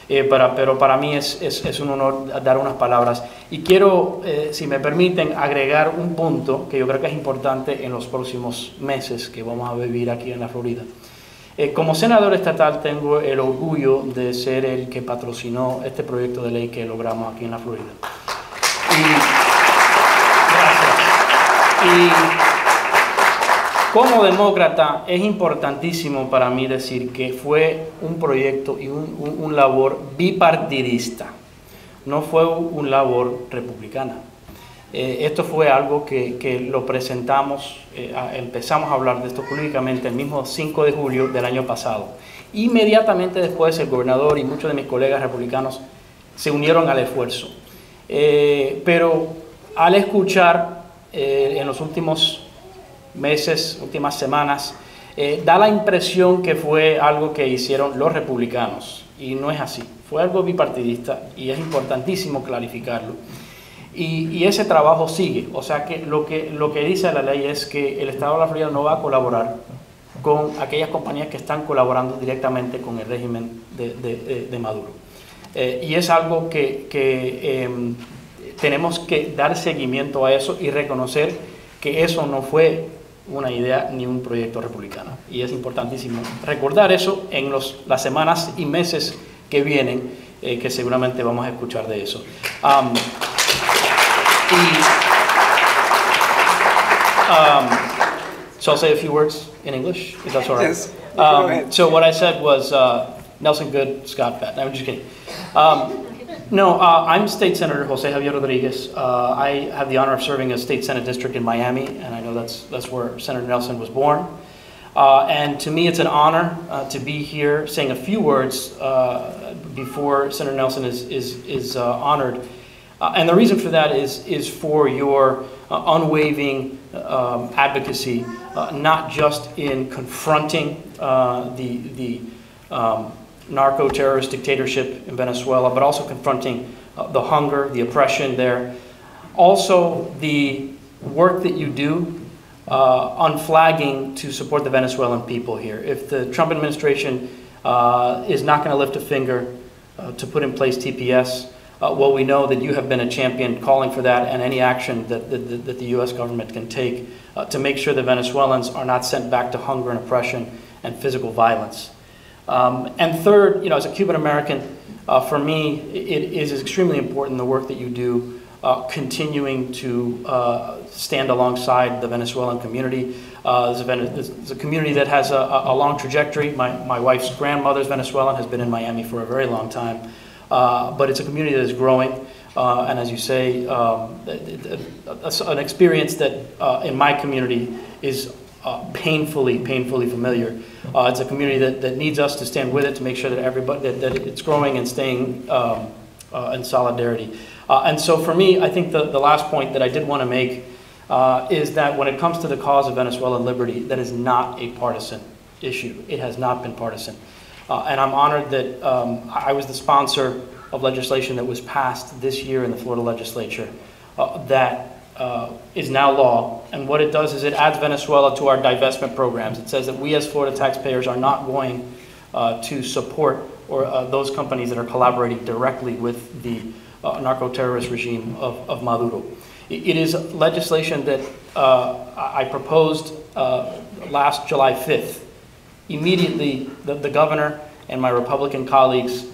pero para mí es un honor dar unas palabras. Y quiero, si me permiten, agregar un punto que yo creo que es importante en los próximos meses que vamos a vivir aquí en la Florida. Como senador estatal tengo el orgullo de ser el que patrocinó este proyecto de ley que logramos aquí en la Florida. Y como demócrata es importantísimo para mí decir que fue un proyecto y un labor bipartidista, no fue un labor republicana. Esto fue algo que lo presentamos, empezamos a hablar de esto públicamente el mismo 5 de julio del año pasado. Inmediatamente después el gobernador y muchos de mis colegas republicanos se unieron al esfuerzo. Pero al escuchar en los últimos meses, últimas semanas, da la impresión que fue algo que hicieron los republicanos, y no es así. Fue algo bipartidista y es importantísimo clarificarlo. Y ese trabajo sigue, o sea que lo que dice la ley es que el Estado de la Florida no va a colaborar con aquellas compañías que están colaborando directamente con el régimen de Maduro. Y es algo que tenemos que dar seguimiento a eso y reconocer que eso no fue una idea ni un proyecto republicano. Y es importantísimo recordar eso en las semanas y meses que vienen, que seguramente vamos a escuchar de eso. So I'll say a few words in English, if that's all right. Yes, go ahead. So what I said was Nelson Good, Scott Patton. I'm just kidding. I'm State Senator Jose Javier Rodriguez. I have the honor of serving a state Senate district in Miami, and I know that's where Senator Nelson was born. And to me, it's an honor to be here saying a few words before Senator Nelson is honored. And the reason for that is for your unwavering advocacy, not just in confronting the narco-terrorist dictatorship in Venezuela, but also confronting the hunger, the oppression there. Also, the work that you do unflagging to support the Venezuelan people here. If the Trump administration is not going to lift a finger to put in place TPS, well, we know that you have been a champion calling for that and any action that the U.S. government can take to make sure the Venezuelans are not sent back to hunger and oppression and physical violence. And third, as a Cuban American, for me, it is extremely important the work that you do, continuing to stand alongside the Venezuelan community. It's a community that has a long trajectory. My wife's grandmother's Venezuelan, has been in Miami for a very long time. But it's a community that is growing, and as you say, an experience that in my community is painfully familiar. It's a community that needs us to stand with it to make sure that everybody that it's growing and staying in solidarity. And so for me, I think the last point that I did want to make is that when it comes to the cause of Venezuelan liberty, that is not a partisan issue. It has not been partisan. And I'm honored that I was the sponsor of legislation that was passed this year in the Florida legislature that is now law. And what it does is it adds Venezuela to our divestment programs. It says that we as Florida taxpayers are not going to support those companies that are collaborating directly with the narco-terrorist regime of Maduro. It is legislation that I proposed last July 5th. Immediately, the governor and my Republican colleagues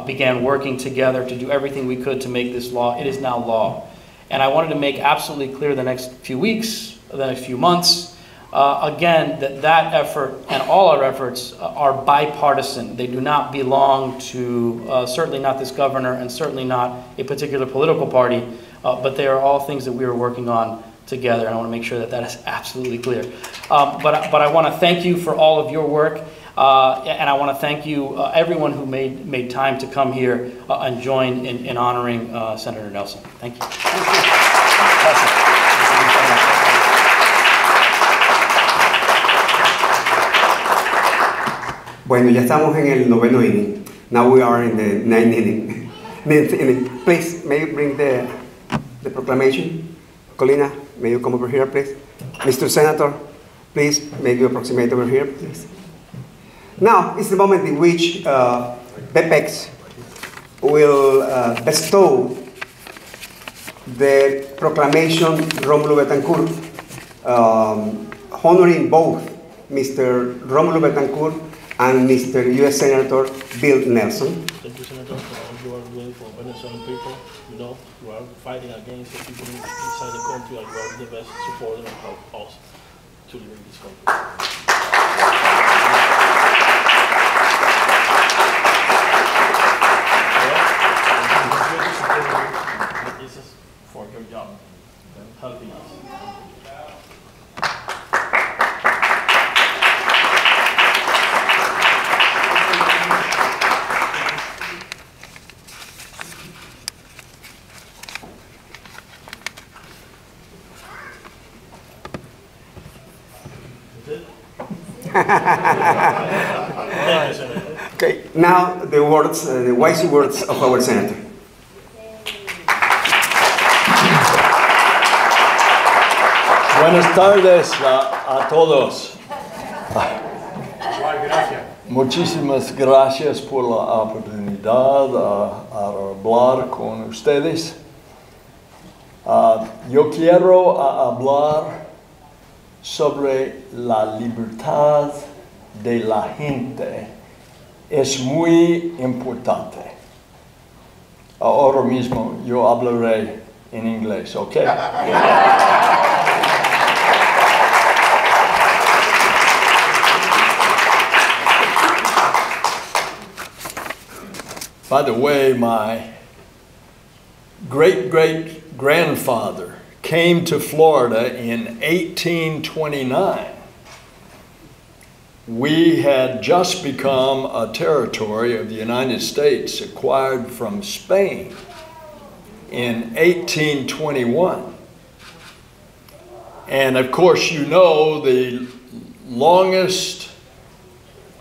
began working together to do everything we could to make this law. It is now law. And I wanted to make absolutely clear the next few weeks, the next few months, again, that effort and all our efforts are bipartisan. They do not belong to, certainly not this governor and certainly not a particular political party, but they are all things that we are working on together, and I want to make sure that that is absolutely clear. But I want to thank you for all of your work, and I want to thank you, everyone who made time to come here and join in honoring Senator Nelson. Thank you. Bueno, ya estamos en el noveno inning. Now we are in the ninth inning. Please, may you bring the proclamation? Colina, may you come over here, please? Mr. Senator, please, may you approximate over here, please? Now is the moment in which BEPEX will bestow the proclamation Rómulo Betancourt, honoring both Mr. Rómulo Betancourt and Mr. U.S. Senator Bill Nelson. Thank you, Senator, for all you are doing for Venezuelan people. You know, you are fighting against the people inside the country, and you are the best supporter of us to live in this country. This is for your job and helping us. Okay, now the words, the wise words of our senator. Buenas tardes a todos. Muchísimas gracias por la oportunidad a hablar con ustedes. Yo quiero hablar sobre la libertad de la gente. Es muy importante. Ahora mismo yo hablaré en inglés, ¿ok? By the way, my great-great-grandfather came to Florida in 1829. We had just become a territory of the United States acquired from Spain in 1821. And of course, you know, the longest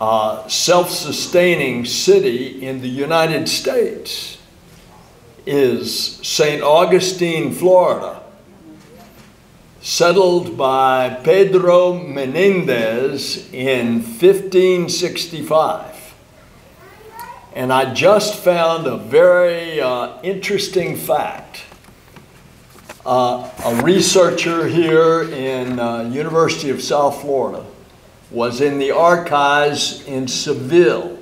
self-sustaining city in the United States is St. Augustine, Florida, settled by Pedro Menendez in 1565. And I just found a very interesting fact. A researcher here in University of South Florida was in the archives in Seville.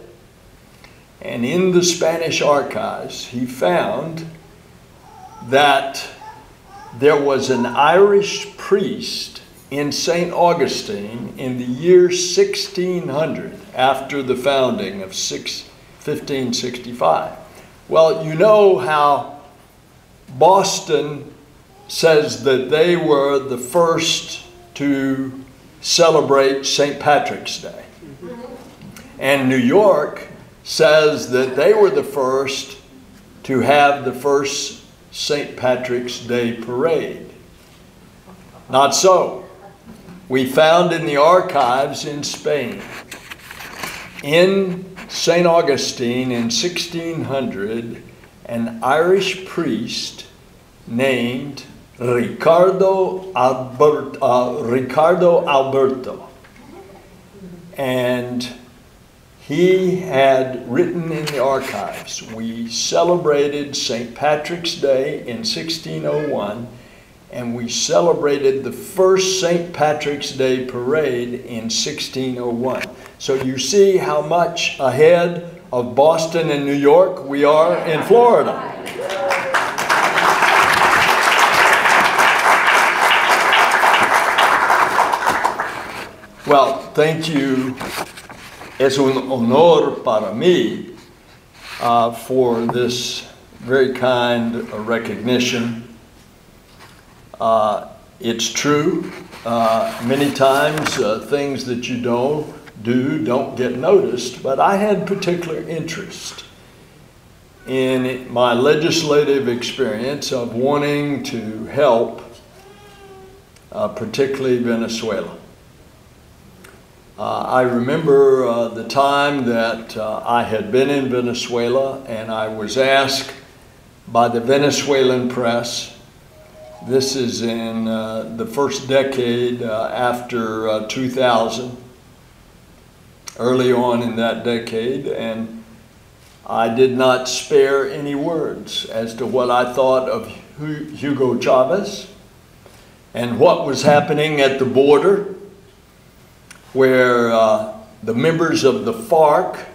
And in the Spanish archives, he found that there was an Irish priest in St. Augustine in the year 1600, after the founding of 1565. Well, you know how Boston says that they were the first to celebrate St. Patrick's Day. And New York says that they were the first to have the first St. Patrick's Day parade. Not so. We found in the archives in Spain, in St. Augustine in 1600, an Irish priest named Ricardo Alberto. And he had written in the archives, we celebrated St. Patrick's Day in 1601, and we celebrated the first St. Patrick's Day parade in 1601. So you see how much ahead of Boston and New York we are in Florida. Well, thank you. Es un honor para mí for this very kind recognition. It's true. Many times things that you don't get noticed, but I had particular interest in my legislative experience of wanting to help, particularly Venezuela. I remember the time that I had been in Venezuela, and I was asked by the Venezuelan press. This is in the first decade after 2000, early on in that decade, and I did not spare any words as to what I thought of Hugo Chavez and what was happening at the border, where the members of the FARC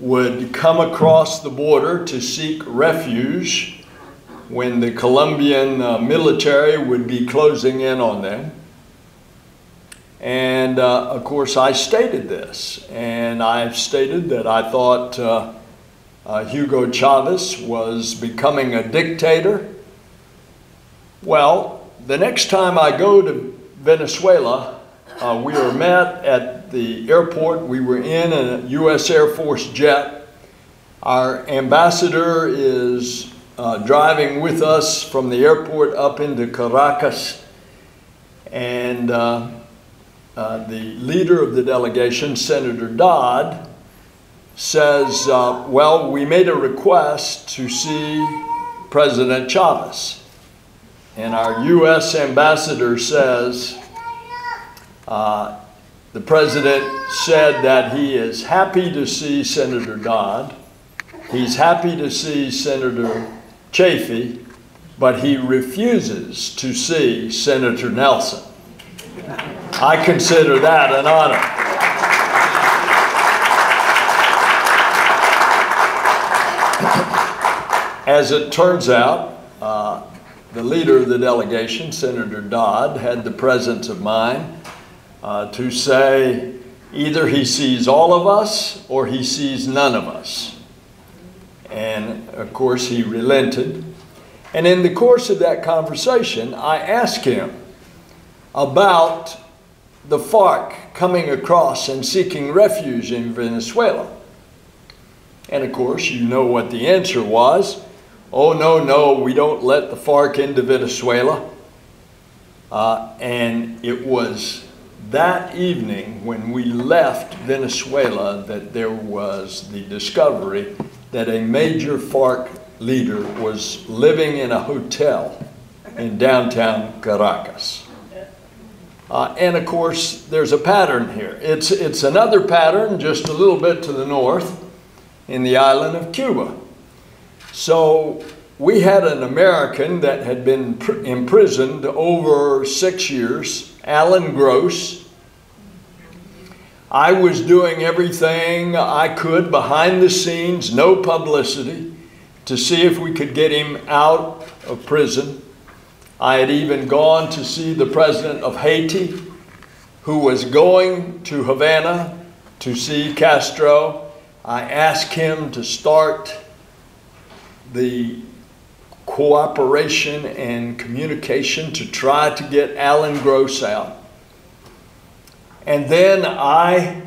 would come across the border to seek refuge when the Colombian military would be closing in on them. And of course I stated this, and I've stated that I thought Hugo Chavez was becoming a dictator. Well, the next time I go to Venezuela, we were met at the airport. We were in a U.S. Air Force jet. Our ambassador is driving with us from the airport up into Caracas, and the leader of the delegation, Senator Dodd, says, well, we made a request to see President Chavez. And our U.S. ambassador says, the president said that he is happy to see Senator Dodd, he's happy to see Senator Chafee, but he refuses to see Senator Nelson. I consider that an honor. As it turns out, the leader of the delegation, Senator Dodd, had the presence of mind to say either he sees all of us or he sees none of us. And of course he relented. And in the course of that conversation, I asked him about the FARC coming across and seeking refuge in Venezuela. And of course, you know what the answer was. Oh, no, we don't let the FARC into Venezuela. And it was that evening when we left Venezuela that there was the discovery that a major FARC leader was living in a hotel in downtown Caracas. And of course, there's a pattern here. It's another pattern just a little bit to the north in the island of Cuba. So we had an American that had been imprisoned over 6 years, Alan Gross. I was doing everything I could behind the scenes, no publicity, to see if we could get him out of prison. I had even gone to see the president of Haiti, who was going to Havana to see Castro. I asked him to start the cooperation and communication to try to get Alan Gross out. And then I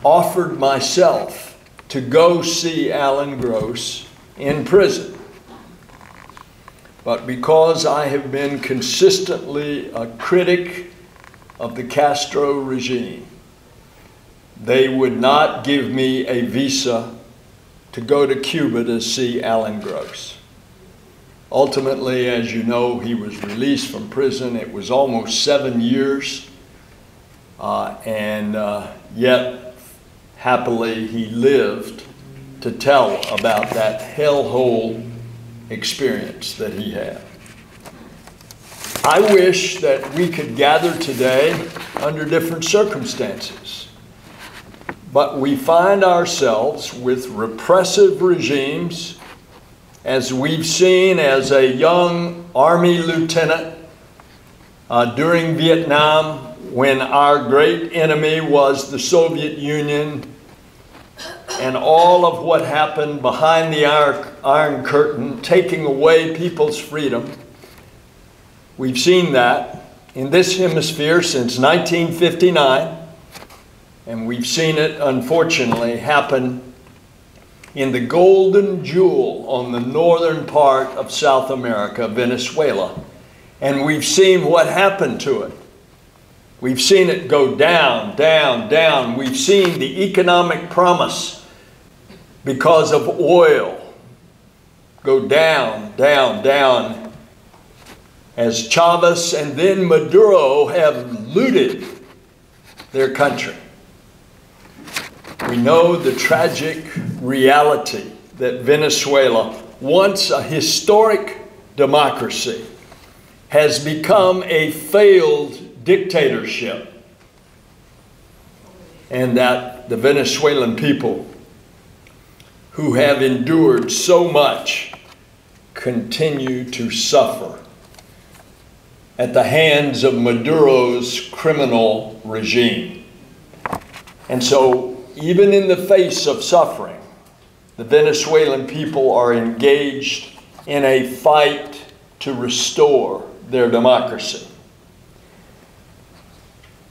offered myself to go see Alan Gross in prison. But because I have been consistently a critic of the Castro regime, they would not give me a visa to go to Cuba to see Alan Gross. Ultimately, as you know, he was released from prison. It was almost 7 years, yet happily he lived to tell about that hellhole experience that he had. I wish that we could gather today under different circumstances, but we find ourselves with repressive regimes, as we've seen as a young Army lieutenant during Vietnam, when our great enemy was the Soviet Union, and all of what happened behind the Iron Curtain, taking away people's freedom. We've seen that in this hemisphere since 1959, and we've seen it, unfortunately, happen in the golden jewel on the northern part of South America, Venezuela. And we've seen what happened to it. We've seen it go down, down, down. We've seen the economic promise because of oil go down, down, down, as Chavez and then Maduro have looted their country. We know the tragic reality that Venezuela, once a historic democracy, has become a failed dictatorship, and that the Venezuelan people who have endured so much continue to suffer at the hands of Maduro's criminal regime. And so, even in the face of suffering, the Venezuelan people are engaged in a fight to restore their democracy.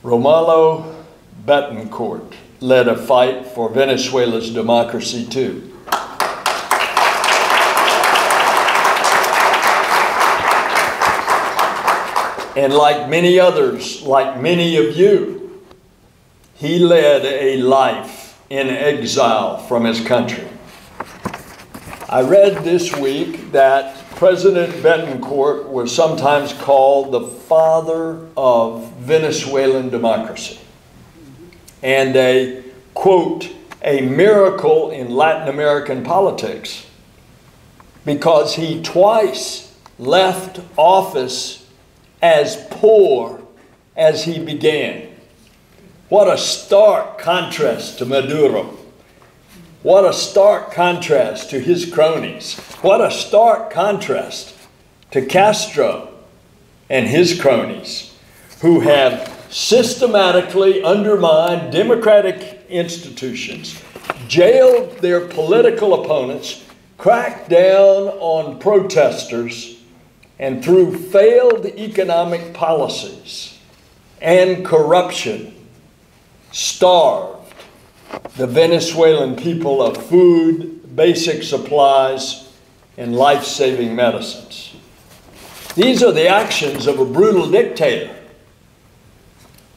Rómulo Betancourt led a fight for Venezuela's democracy too. And like many others, like many of you, he led a life in exile from his country. I read this week that President Betancourt was sometimes called the father of Venezuelan democracy, and a, quote, a miracle in Latin American politics, because he twice left office as poor as he began. What a stark contrast to Maduro. What a stark contrast to his cronies. What a stark contrast to Castro and his cronies, who have systematically undermined democratic institutions, jailed their political opponents, cracked down on protesters, and through failed economic policies and corruption, starved the Venezuelan people of food, basic supplies, and life-saving medicines. These are the actions of a brutal dictator.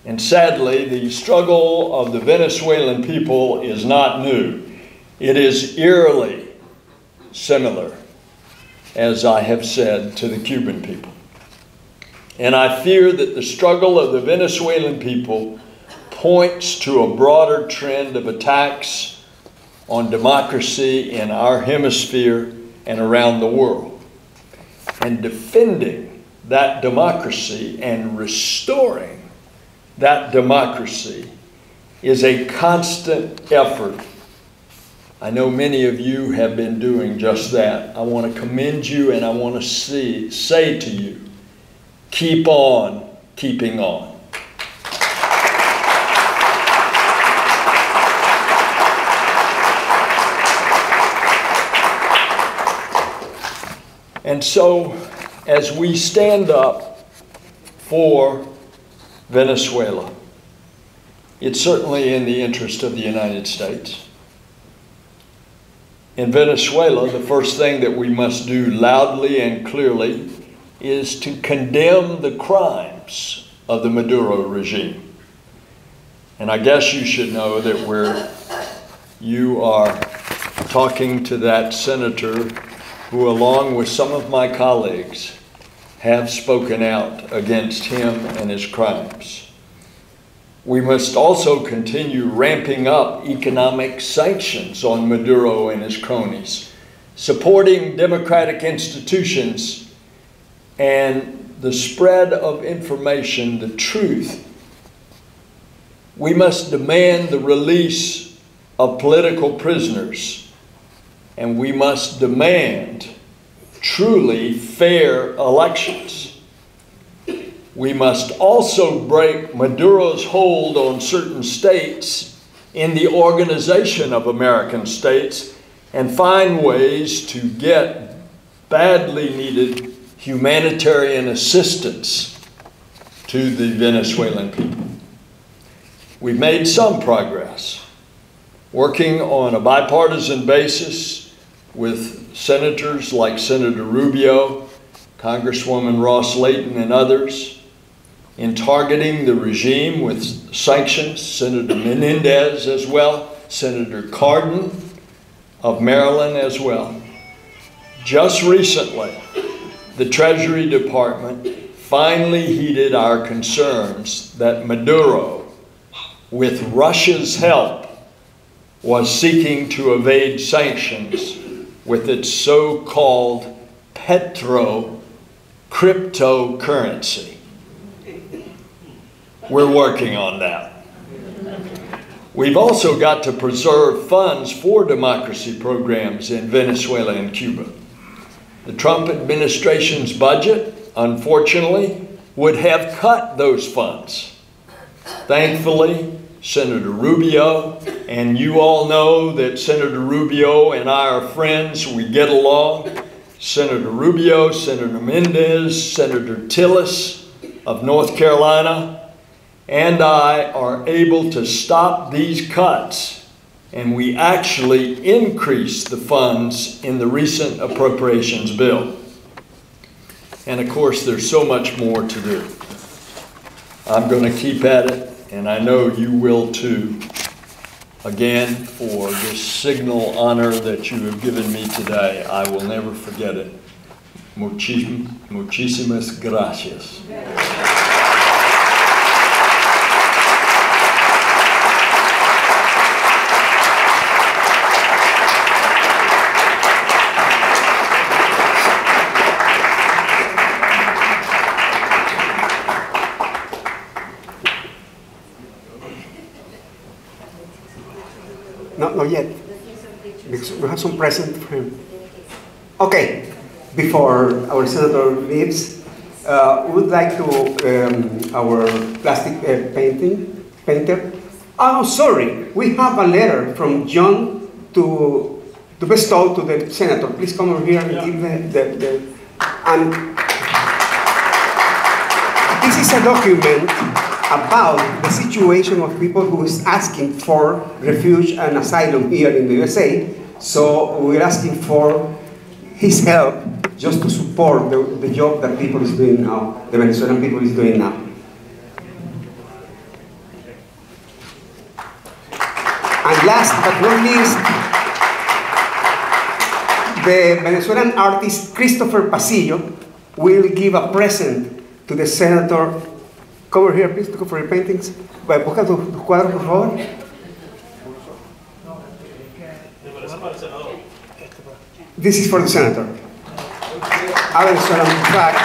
And sadly, the struggle of the Venezuelan people is not new. It is eerily similar, as I have said, to the Cuban people. And I fear that the struggle of the Venezuelan people points to a broader trend of attacks on democracy in our hemisphere and around the world. And defending that democracy and restoring that democracy is a constant effort. I know many of you have been doing just that. I want to commend you, and I want to say to you, keep on keeping on. And so, as we stand up for Venezuela, it's certainly in the interest of the United States. In Venezuela, the first thing that we must do loudly and clearly is to condemn the crimes of the Maduro regime. And I guess you should know that you are talking to that senator who, along with some of my colleagues, have spoken out against him and his crimes. We must also continue ramping up economic sanctions on Maduro and his cronies, supporting democratic institutions and the spread of information, the truth. We must demand the release of political prisoners, and we must demand truly fair elections. We must also break Maduro's hold on certain states in the organization of American states and find ways to get badly needed humanitarian assistance to the Venezuelan people. We've made some progress, working on a bipartisan basis with senators like Senator Rubio, Congresswoman Ross Layton, and others, in targeting the regime with sanctions, Senator Menendez as well, Senator Cardin of Maryland as well. Just recently, the Treasury Department finally heeded our concerns that Maduro, with Russia's help, was seeking to evade sanctions with its so-called cryptocurrency. We're working on that. We've also got to preserve funds for democracy programs in Venezuela and Cuba. The Trump administration's budget, unfortunately, would have cut those funds. Thankfully, Senator Rubio, and you all know that Senator Rubio and I are friends, we get along. Senator Rubio, Senator Mendez, Senator Tillis of North Carolina, and I are able to stop these cuts, and we actually increased the funds in the recent appropriations bill. And of course, there's so much more to do. I'm going to keep at it, and I know you will too. Again, for this signal honor that you have given me today, I will never forget it. Muchísimas gracias. Not yet. Because we have some present for him. Okay, before our senator leaves, we would like to our plastic painter. Oh, sorry, we have a letter from John to bestow to the senator. Please come over here and give the and this is a document about the situation of people who is asking for refuge and asylum here in the USA. So we're asking for his help just to support the job that people is doing now, the Venezuelan people is doing now. And last but not least, the Venezuelan artist Christopher Pasillo will give a present to the senator. Come over here, please, to go for your paintings. Busca tus cuadros, por favor. This is for the senator. A Venezuelan flag.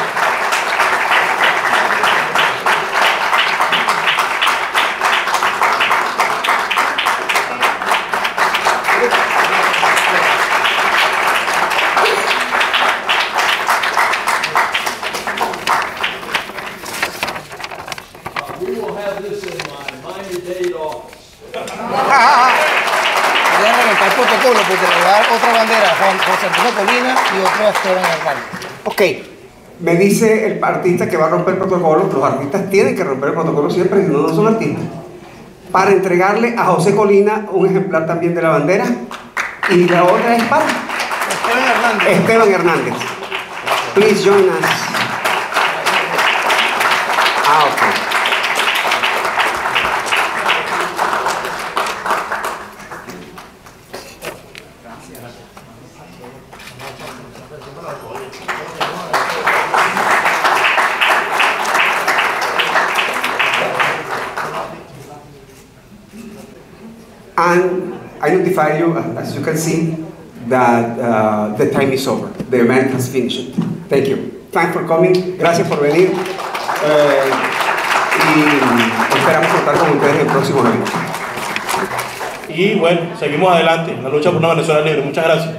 Porque le va a dar otra bandera a José Antonio Colina y otro a Esteban Hernández. Ok, me dice el artista que va a romper el protocolo. Los artistas tienen que romper el protocolo siempre, si no, no son artistas. Para entregarle a José Colina un ejemplar también de la bandera. Y la otra es para Esteban Hernández. Esteban Hernández. Please join us. Ah, ok. And I notify you, as you can see, that the time is over. The event has finished. Thank you. Thanks for coming. Gracias por venir. Y esperamos contar con ustedes en el próximo evento. Y bueno, seguimos adelante en la lucha por una Venezuela libre. Muchas gracias.